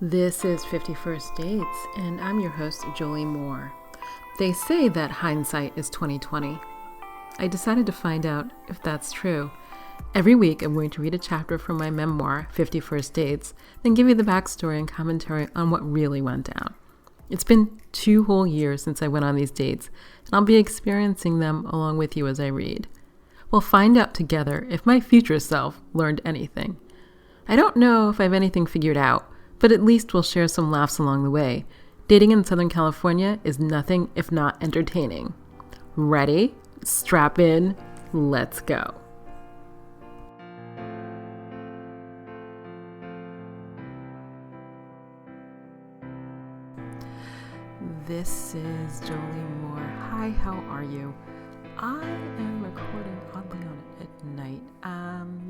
This is 51st Dates, and I'm your host, Jolie Moore. They say that hindsight is 2020. I decided to find out if that's true. Every week, I'm going to read a chapter from my memoir, 51st Dates, then give you the backstory and commentary on what really went down. It's been 2 whole years since I went on these dates, and I'll be experiencing them along with you as I read. We'll find out together if my future self learned anything. I don't know if I have anything figured out, but at least we'll share some laughs along the way. Dating in Southern California is nothing if not entertaining. Ready? Strap in. Let's go. This is Jolie Moore. Hi, how are you? I am recording oddly at night.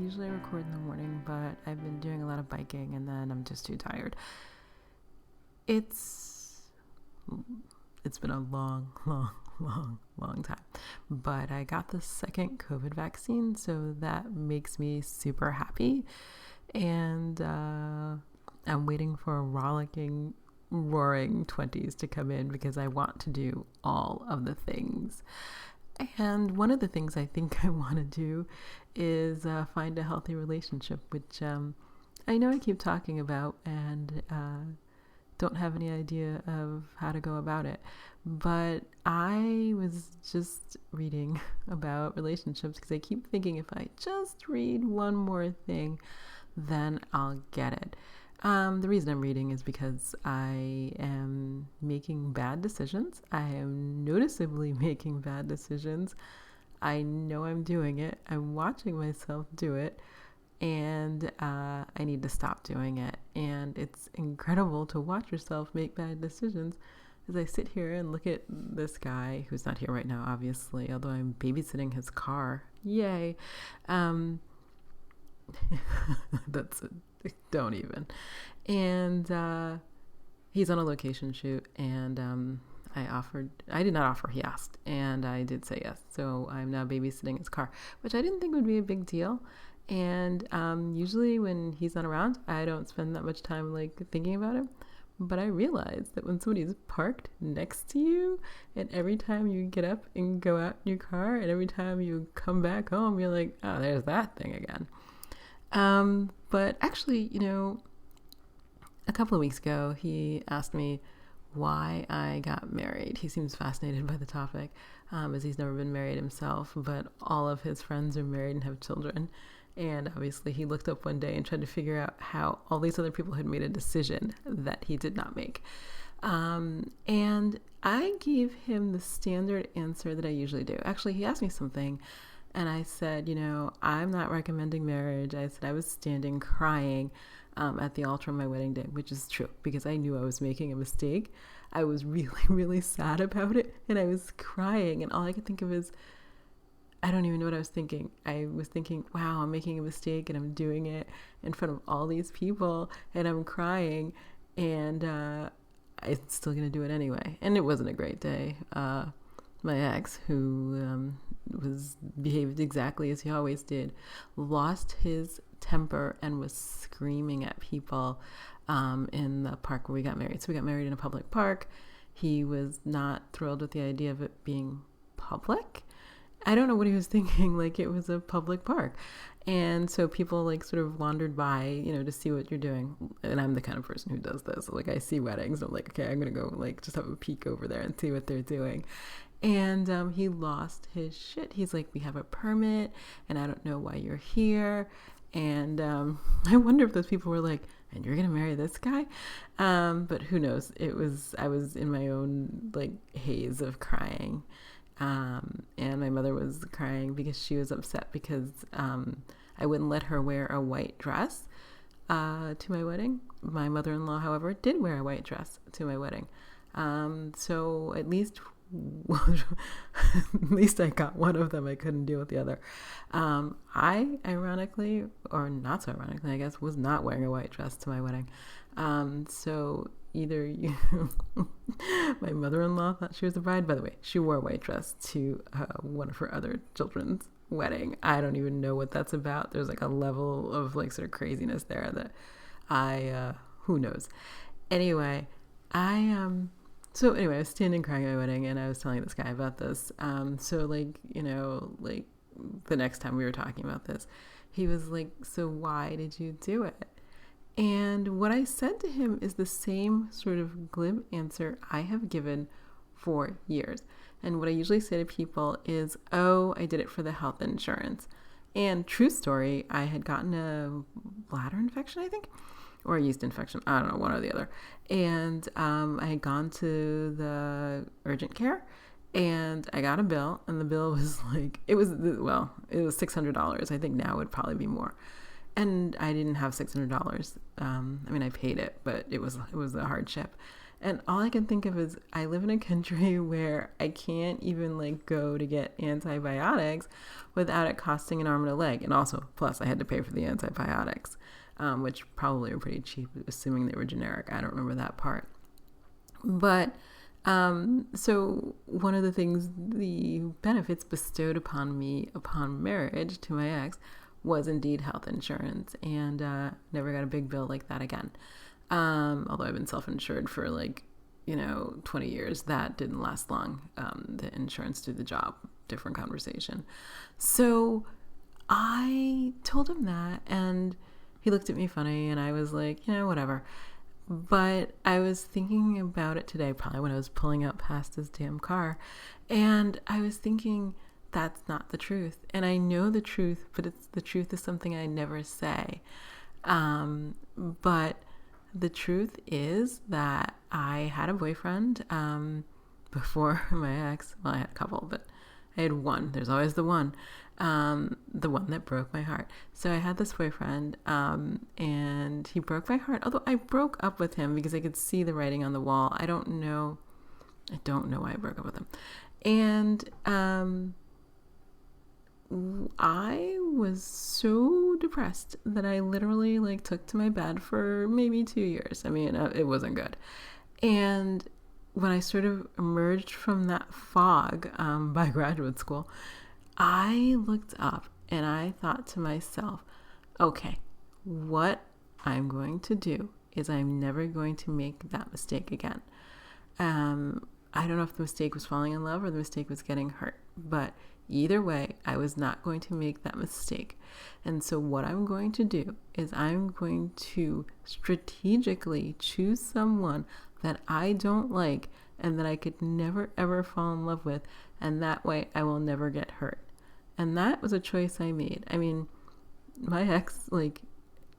Usually I record in the morning, but I've been doing a lot of biking and then I'm just too tired. It's been a long time. But I got the second COVID vaccine, so that makes me super happy. And I'm waiting for a rollicking, roaring 20s to come in because I want to do all of the things. And one of the things I think I want to do is find a healthy relationship, which I know I keep talking about and don't have any idea of how to go about it. But I was just reading about relationships because I keep thinking if I just read one more thing, then I'll get it. The reason I'm reading is because I am making bad decisions. I am noticeably making bad decisions. I know I'm doing it. I'm watching myself do it. And I need to stop doing it. And it's incredible to watch yourself make bad decisions as I sit here and look at this guy who's not here right now, obviously, although I'm babysitting his car. Yay. That's it. Don't even. And he's on a location shoot, and I did not offer, he asked, and I did say yes. So I'm now babysitting his car, which I didn't think would be a big deal. And usually when he's not around, I don't spend that much time thinking about him. But I realized that when somebody's parked next to you, and every time you get up and go out in your car, and every time you come back home, you're like, oh, there's that thing again. But actually, a couple of weeks ago, he asked me why I got married. He seems fascinated by the topic, as he's never been married himself, but all of his friends are married and have children. And obviously he looked up one day and tried to figure out how all these other people had made a decision that he did not make. And I gave him the standard answer that I usually do. Actually, he asked me something, and I said, I'm not recommending marriage. I said I was standing crying at the altar on my wedding day, which is true because I knew I was making a mistake. I was really, really sad about it, and I was crying, and all I could think of is, I don't even know what I was thinking. I was thinking, wow, I'm making a mistake, and I'm doing it in front of all these people, and I'm crying, and I'm still going to do it anyway. And it wasn't a great day. My ex, who behaved exactly as he always did, lost his temper and was screaming at people in the park where we got married. So we got married in a public park. He was not thrilled with the idea of it being public. I don't know what he was thinking, it was a public park. And so people sort of wandered by, to see what you're doing. And I'm the kind of person who does this. I see weddings, and I'm like, okay, I'm going to go just have a peek over there and see what they're doing. And he lost his shit. He's like, we have a permit, and I don't know why you're here. And I wonder if those people were like, and you're going to marry this guy? But who knows? I was in my own haze of crying. And my mother was crying because she was upset because I wouldn't let her wear a white dress to my wedding. My mother-in-law, however, did wear a white dress to my wedding. So at least I got one of them. I couldn't deal with the other. I ironically, or not so ironically, I guess, was not wearing a white dress to my wedding. So either my mother-in-law thought she was the bride. By the way, she wore a white dress to one of her other children's wedding. I don't even know what that's about. There's a level of sort of craziness there that I who knows? Anyway, I was standing crying at my wedding, and I was telling this guy about this. So like, like the next time we were talking about this, he was like, so why did you do it? And what I said to him is the same sort of glib answer I have given for years. And what I usually say to people is, oh, I did it for the health insurance. And true story, I had gotten a bladder infection, I think, or a yeast infection. I don't know, one or the other. And I had gone to the urgent care, and I got a bill, and the bill was like, it was $600. I think now it would probably be more. And I didn't have $600. I paid it, but it was a hardship. And all I can think of is I live in a country where I can't even like go to get antibiotics without it costing an arm and a leg. And also, plus I had to pay for the antibiotics, which probably were pretty cheap, assuming they were generic. I don't remember that part. But so one of the things, the benefits bestowed upon me upon marriage to my ex was indeed health insurance, and never got a big bill like that again. Although I've been self-insured for 20 years, that didn't last long. The insurance did the job, different conversation. So I told him that, and he looked at me funny, and I was like, whatever. But I was thinking about it today, probably when I was pulling out past his damn car, and I was thinking, that's not the truth. And I know the truth, but the truth is something I never say. But the truth is that I had a boyfriend before my ex. Well, I had a couple, but I had one. There's always the one that broke my heart. So I had this boyfriend, and he broke my heart. Although I broke up with him because I could see the writing on the wall. I don't know why I broke up with him. And I was so depressed that I literally took to my bed for maybe 2 years. It wasn't good. And when I sort of emerged from that fog by graduate school, I looked up and I thought to myself, okay, what I'm going to do is I'm never going to make that mistake again. I don't know if the mistake was falling in love or the mistake was getting hurt, but either way, I was not going to make that mistake. And so what I'm going to do is I'm going to strategically choose someone that I don't like and that I could never, ever fall in love with. And that way I will never get hurt. And that was a choice I made. My ex,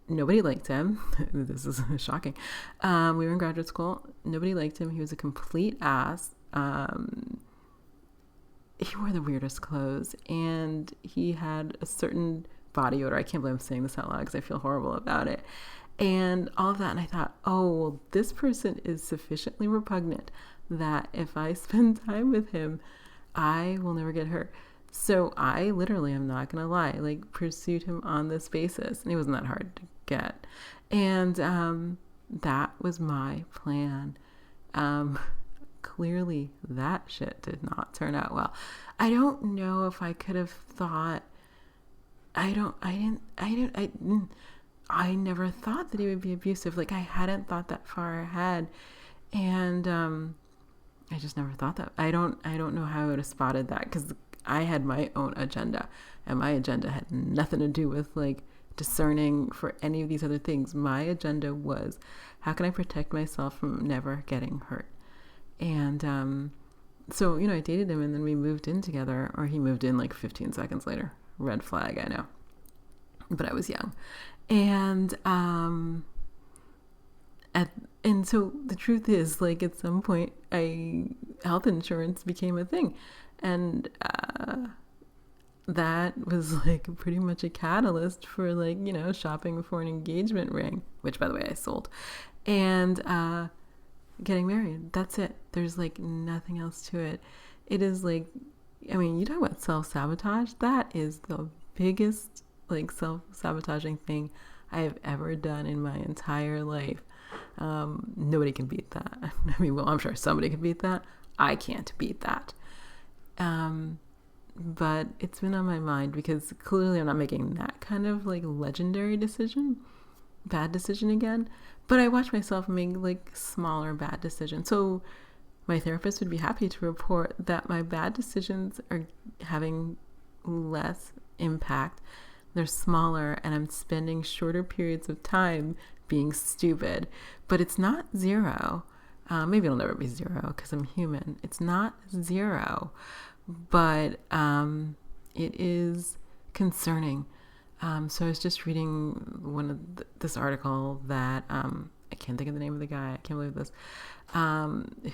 nobody liked him. This is shocking. We were in graduate school. Nobody liked him. He was a complete ass. He wore the weirdest clothes, and he had a certain body odor. I can't believe I'm saying this out loud because I feel horrible about it. And all of that. And I thought, oh, well, this person is sufficiently repugnant that if I spend time with him, I will never get hurt. So I literally, I'm not going to lie, pursued him on this basis. And he wasn't that hard to get. And that was my plan. Clearly that shit did not turn out well. I don't know if I could have thought, I never thought that he would be abusive. I hadn't thought that far ahead. And I just never thought that. I don't know how I would have spotted that, because I had my own agenda, and my agenda had nothing to do with discerning for any of these other things. My agenda was, how can I protect myself from never getting hurt? And so, I dated him, and then we moved in together, or he moved in 15 seconds later. Red flag, I know. But I was young. And so the truth is, at some point, health insurance became a thing. And that was pretty much a catalyst for shopping for an engagement ring, which, by the way, I sold. And getting married. That's it. There's nothing else to it. It is you talk about self-sabotage. That is the biggest self-sabotaging thing I have ever done in my entire life. Nobody can beat that. I'm sure somebody can beat that. I can't beat that. But it's been on my mind because clearly I'm not making that kind of legendary decision. bad decision again. But I watch myself make like smaller bad decisions. So my therapist would be happy to report that my bad decisions are having less impact. They're smaller, and I'm spending shorter periods of time being stupid. But it's not zero. Maybe it'll never be zero because I'm human. It's not zero, but it is concerning. So I was just reading this article that I can't think of the name of the guy. I can't believe this.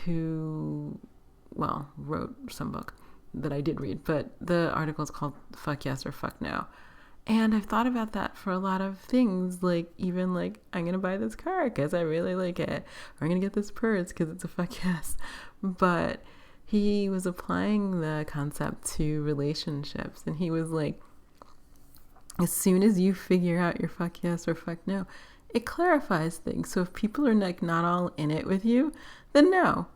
Who wrote some book that I did read, but the article is called "Fuck Yes or Fuck No." And I've thought about that for a lot of things, like even like I'm going to buy this car because I really like it, or I'm going to get this purse because it's a fuck yes. But he was applying the concept to relationships, and he was like, as soon as you figure out your fuck yes or fuck no, it clarifies things. So if people are like not all in it with you, then no.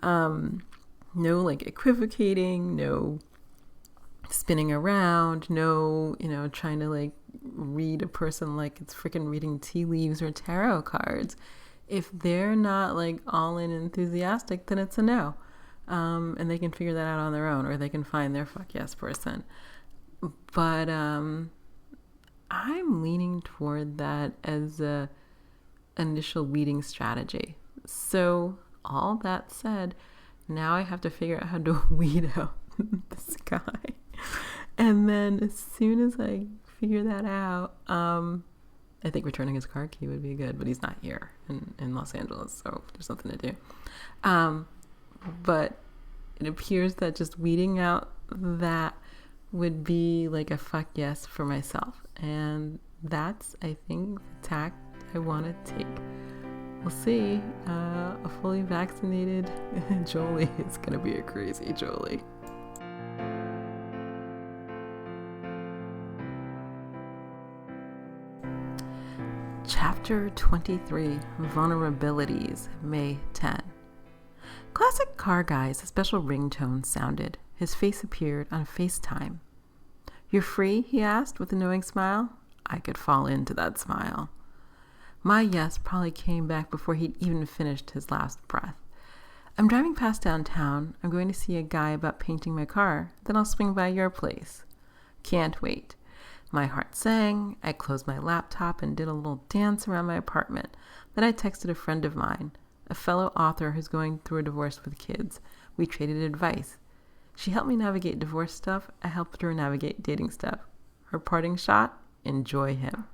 No like equivocating, no spinning around, no, trying to like read a person like it's freaking reading tea leaves or tarot cards. If they're not like all in enthusiastic, then it's a no. And they can figure that out on their own, or they can find their fuck yes person. But I'm leaning toward that as a initial weeding strategy. So all that said, now I have to figure out how to weed out this guy. And then as soon as I figure that out, I think returning his car key would be good, but he's not here in Los Angeles, so there's nothing to do. But it appears that just weeding out that would be like a fuck yes for myself. And that's, I think, the tack I want to take. We'll see. A fully vaccinated Jolie is going to be a crazy Jolie. Chapter 23, Vulnerabilities, May 10. Classic car guy's special ringtone sounded. His face appeared on FaceTime. "You're free?" he asked with a knowing smile. I could fall into that smile. My yes probably came back before he'd even finished his last breath. "I'm driving past downtown. I'm going to see a guy about painting my car. Then I'll swing by your place." "Can't wait." My heart sang. I closed my laptop and did a little dance around my apartment. Then I texted a friend of mine, a fellow author who's going through a divorce with kids. We traded advice. She helped me navigate divorce stuff. I helped her navigate dating stuff. Her parting shot? Enjoy him.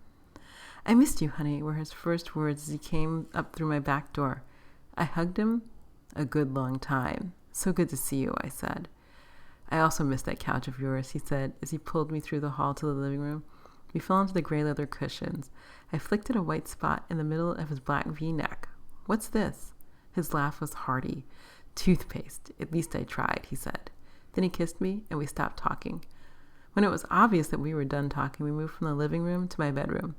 "I missed you, honey," were his first words as he came up through my back door. I hugged him. "A good long time. So good to see you," I said. "I also missed that couch of yours," he said as he pulled me through the hall to the living room. We fell into the gray leather cushions. I flicked at a white spot in the middle of his black V-neck. "What's this?" His laugh was hearty. "Toothpaste. At least I tried," he said. Then he kissed me and we stopped talking. When it was obvious that we were done talking, we moved from the living room to my bedroom.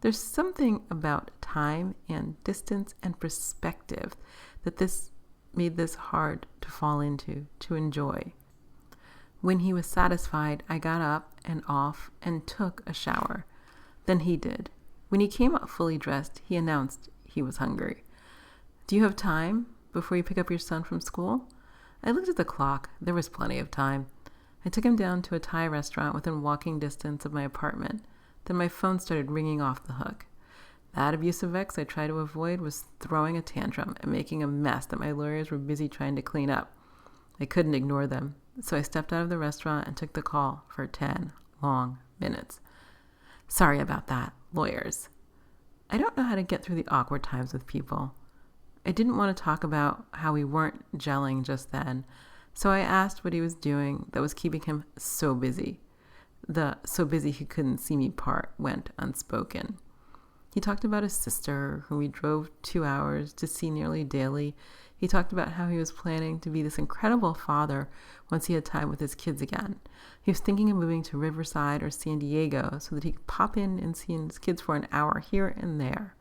There's something about time and distance and perspective that made this hard to fall into, to enjoy. When he was satisfied, I got up and off and took a shower. Then he did. When he came up fully dressed, he announced he was hungry. "Do you have time before you pick up your son from school?" I looked at the clock. There was plenty of time. I took him down to a Thai restaurant within walking distance of my apartment. Then my phone started ringing off the hook. That abusive ex I tried to avoid was throwing a tantrum and making a mess that my lawyers were busy trying to clean up. I couldn't ignore them, so I stepped out of the restaurant and took the call for 10 long minutes. "Sorry about that, lawyers." I don't know how to get through the awkward times with people. I didn't want to talk about how we weren't gelling just then, so I asked what he was doing that was keeping him so busy. The "so busy he couldn't see me" part went unspoken. He talked about his sister, whom he drove 2 hours to see nearly daily. He talked about how he was planning to be this incredible father once he had time with his kids again. He was thinking of moving to Riverside or San Diego so that he could pop in and see his kids for an hour here and there.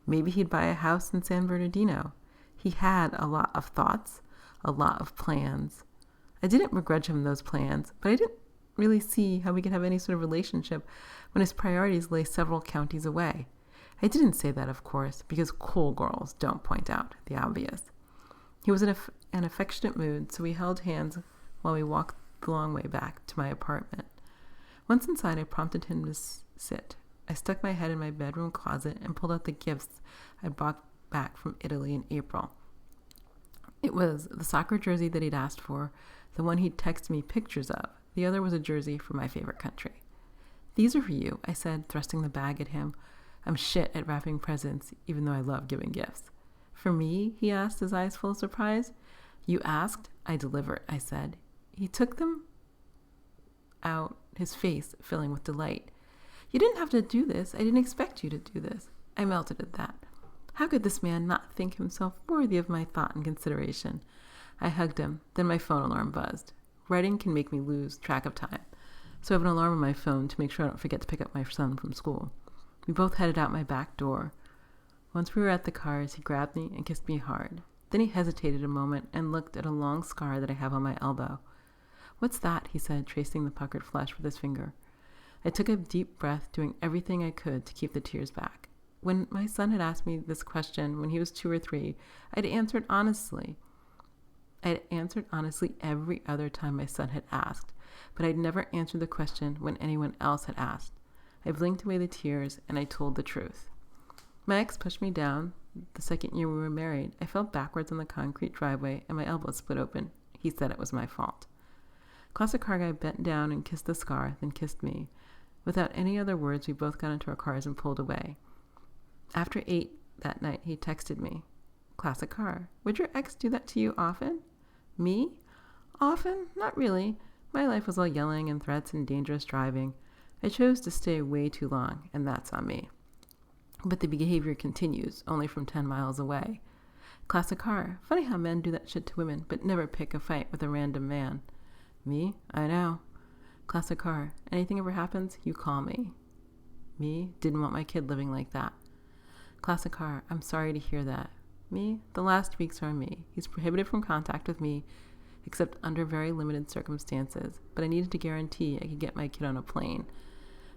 Maybe he'd buy a house in San Bernardino. He had a lot of thoughts, a lot of plans. I didn't begrudge him those plans, but I didn't really see how we could have any sort of relationship when his priorities lay several counties away. I didn't say that, of course, because cool girls don't point out the obvious. He was in an affectionate mood, so we held hands while we walked the long way back to my apartment. Once inside, I prompted him to sit. I stuck my head in my bedroom closet and pulled out the gifts I'd brought back from Italy in April. It was the soccer jersey that he'd asked for, the one he'd texted me pictures of. The other was a jersey from my favorite country. "These are for you," I said, thrusting the bag at him. I'm shit at wrapping presents, even though I love giving gifts. "For me?" he asked, his eyes full of surprise. "You asked, I delivered," I said. He took them out, his face filling with delight. "You didn't have to do this. I didn't expect you to do this." I melted at that. How could this man not think himself worthy of my thought and consideration? I hugged him. Then my phone alarm buzzed. Writing can make me lose track of time, so I have an alarm on my phone to make sure I don't forget to pick up my son from school. We both headed out my back door. Once we were at the cars, he grabbed me and kissed me hard. Then he hesitated a moment and looked at a long scar that I have on my elbow. "What's that?" he said, tracing the puckered flesh with his finger. I took a deep breath, doing everything I could to keep the tears back. When my son had asked me this question when he was 2 or 3, I'd answered honestly every other time my son had asked, but I'd never answered the question when anyone else had asked. I blinked away the tears, and I told the truth. My ex pushed me down the second year we were married. I fell backwards on the concrete driveway, and my elbow split open. He said it was my fault. Classic car guy bent down and kissed the scar, then kissed me. Without any other words, we both got into our cars and pulled away. After 8 that night, he texted me. "Classic car. Would your ex do that to you often?" "Me? Often? Not really. My life was all yelling and threats and dangerous driving. I chose to stay way too long, and that's on me. But the behavior continues, only from 10 miles away. Classic car. Funny how men do that shit to women, but never pick a fight with a random man." "Me? I know." Classic car. Anything ever happens, you call me. Me? Didn't want my kid living like that. Classic car. I'm sorry to hear that. Me? The last weeks are on me. He's prohibited from contact with me, except under very limited circumstances, but I needed to guarantee I could get my kid on a plane.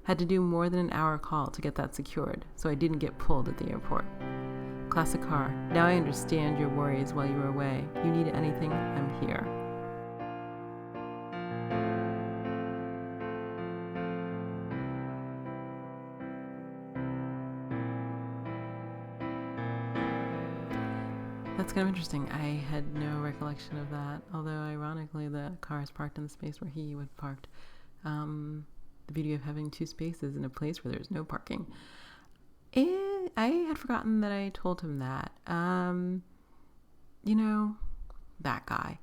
Had to do more than an hour call to get that secured, so I didn't get pulled at the airport. Classic car. Now I understand your worries while you were away. You need anything, I'm here. That's kind of interesting. I had no recollection of that, although ironically the car is parked in the space where he would parked. The beauty of having 2 spaces in a place where there's no parking. And I had forgotten that I told him that. That guy.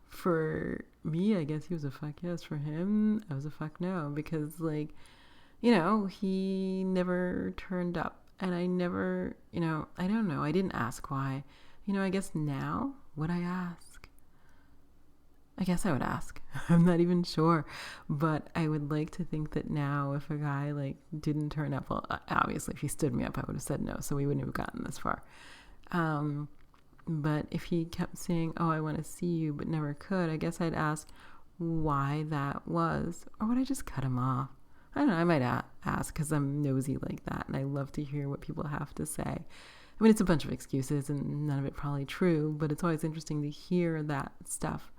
For me, I guess he was a fuck yes. For him, I was a fuck no. Because, he never turned up. And I never, I don't know. I didn't ask why. I guess now, would I ask? I guess I would ask. I'm not even sure. But I would like to think that now if a guy, didn't turn up, well, obviously, if he stood me up, I would have said no. So we wouldn't have gotten this far. But if he kept saying, "Oh, I want to see you," but never could, I guess I'd ask why that was. Or would I just cut him off? I don't know, I might ask because I'm nosy like that and I love to hear what people have to say. I mean, it's a bunch of excuses and none of it probably true, but it's always interesting to hear that stuff.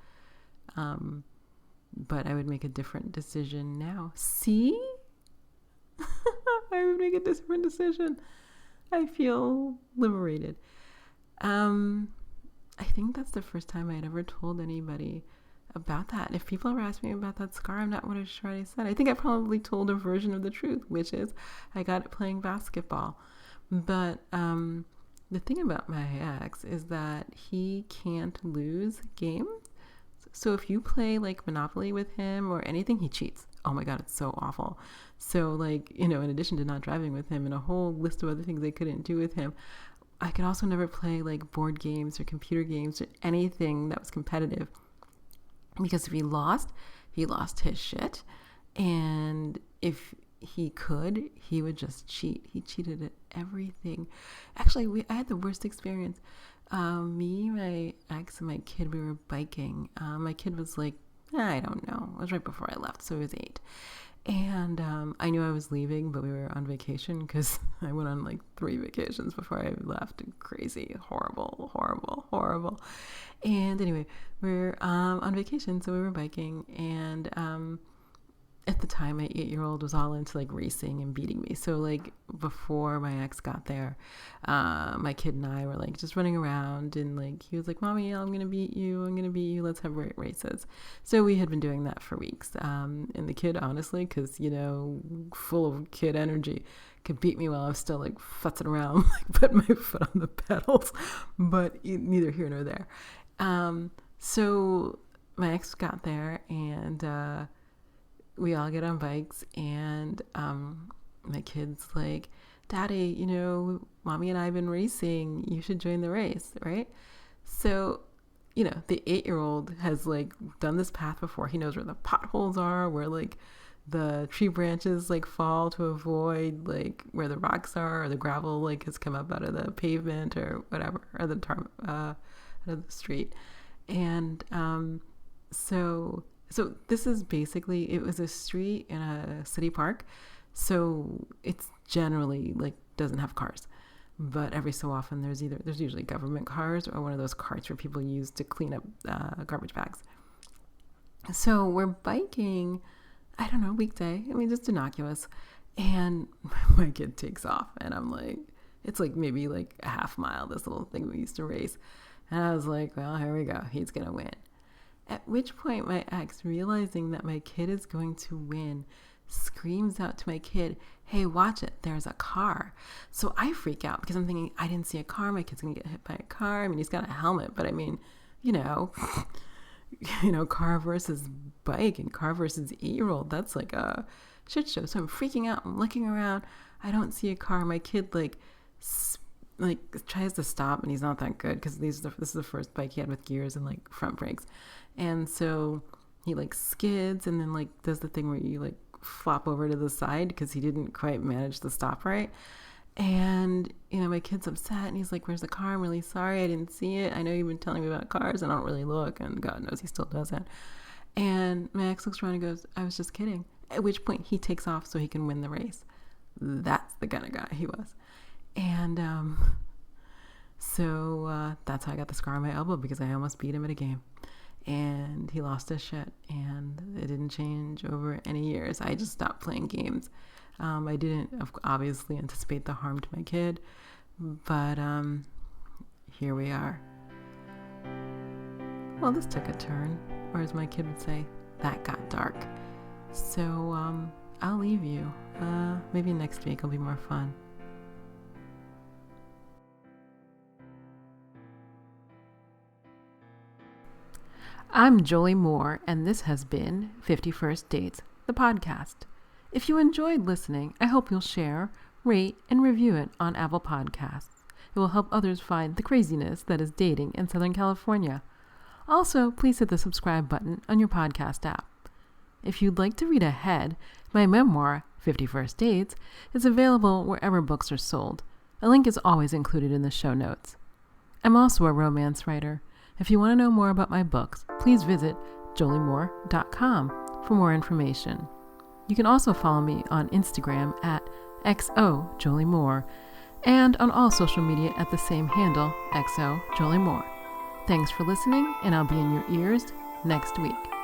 But I would make a different decision now. See? I would make a different decision. I feel liberated. I think that's the first time I'd ever told anybody about that. If people ever ask me about that scar, I'm not really sure what I said. I think I probably told a version of the truth, which is I got it playing basketball. But the thing about my ex is that he can't lose games. So if you play Monopoly with him or anything, he cheats. Oh my God, it's so awful. So in addition to not driving with him and a whole list of other things I couldn't do with him, I could also never play board games or computer games or anything that was competitive. Because if he lost his shit. And if he could, he would just cheat. He cheated at everything. Actually, I had the worst experience. Me, my ex, and my kid, we were biking. My kid was I don't know. It was right before I left, so he was 8. And I knew I was leaving, but we were on vacation because I went on like 3 vacations before I left. Crazy, horrible, horrible, horrible. And anyway, we're on vacation, so we were biking, and at the time my 8-year-old was all into like racing and beating me. So like before my ex got there, my kid and I were like just running around, and like he was like, "Mommy, I'm gonna beat you, let's have races." So we had been doing that for weeks, and the kid, honestly, because full of kid energy, could beat me while I was still like futzing around, like putting my foot on the pedals. But neither here nor there. So my ex got there, and we all get on bikes, and my kid's like, "Daddy, Mommy and I have been racing. You should join the race," right? So, the 8-year-old has like done this path before. He knows where the potholes are, where like the tree branches like fall to avoid like where the rocks are, or the gravel like has come up out of the pavement or whatever, or the out of the street. And so this is basically, it was a street in a city park. So it's generally like doesn't have cars, but every so often there's usually government cars or one of those carts where people use to clean up garbage bags. So we're biking, I don't know, weekday. I mean, just innocuous. And my kid takes off, and I'm like, it's like maybe like a half mile, this little thing we used to race. And I was like, well, here we go. He's going to win. At which point my ex, realizing that my kid is going to win, screams out to my kid, "Hey, watch it. There's a car." So I freak out because I'm thinking, I didn't see a car. My kid's going to get hit by a car. I mean, he's got a helmet, but I mean, car versus bike and car versus 8-year-old, that's like a shit show. So I'm freaking out. I'm looking around. I don't see a car. My kid tries to stop, and he's not that good because this is the first bike he had with gears and like front brakes. And so he like skids and then like does the thing where you like flop over to the side because he didn't quite manage to stop right. And, my kid's upset, and he's like, "Where's the car? I'm really sorry. I didn't see it. I know you've been telling me about cars, and I don't really look." And God knows he still doesn't. And my ex looks around and goes, "I was just kidding." At which point he takes off so he can win the race. That's the kind of guy he was. And so that's how I got the scar on my elbow, because I almost beat him at a game. And he lost his shit, and it didn't change over any years. I just stopped playing games. I didn't obviously anticipate the harm to my kid, but here we are. Well, this took a turn, or as my kid would say, that got dark. So I'll leave you. Maybe next week will be more fun. I'm Jolie Moore, and this has been 51st Dates, the podcast. If you enjoyed listening, I hope you'll share, rate, and review it on Apple Podcasts. It will help others find the craziness that is dating in Southern California. Also, please hit the subscribe button on your podcast app. If you'd like to read ahead, my memoir, 51st Dates, is available wherever books are sold. A link is always included in the show notes. I'm also a romance writer. If you want to know more about my books, please visit joliemoore.com for more information. You can also follow me on Instagram at XOJolieMoore and on all social media at the same handle, XOJolieMoore. Thanks for listening, and I'll be in your ears next week.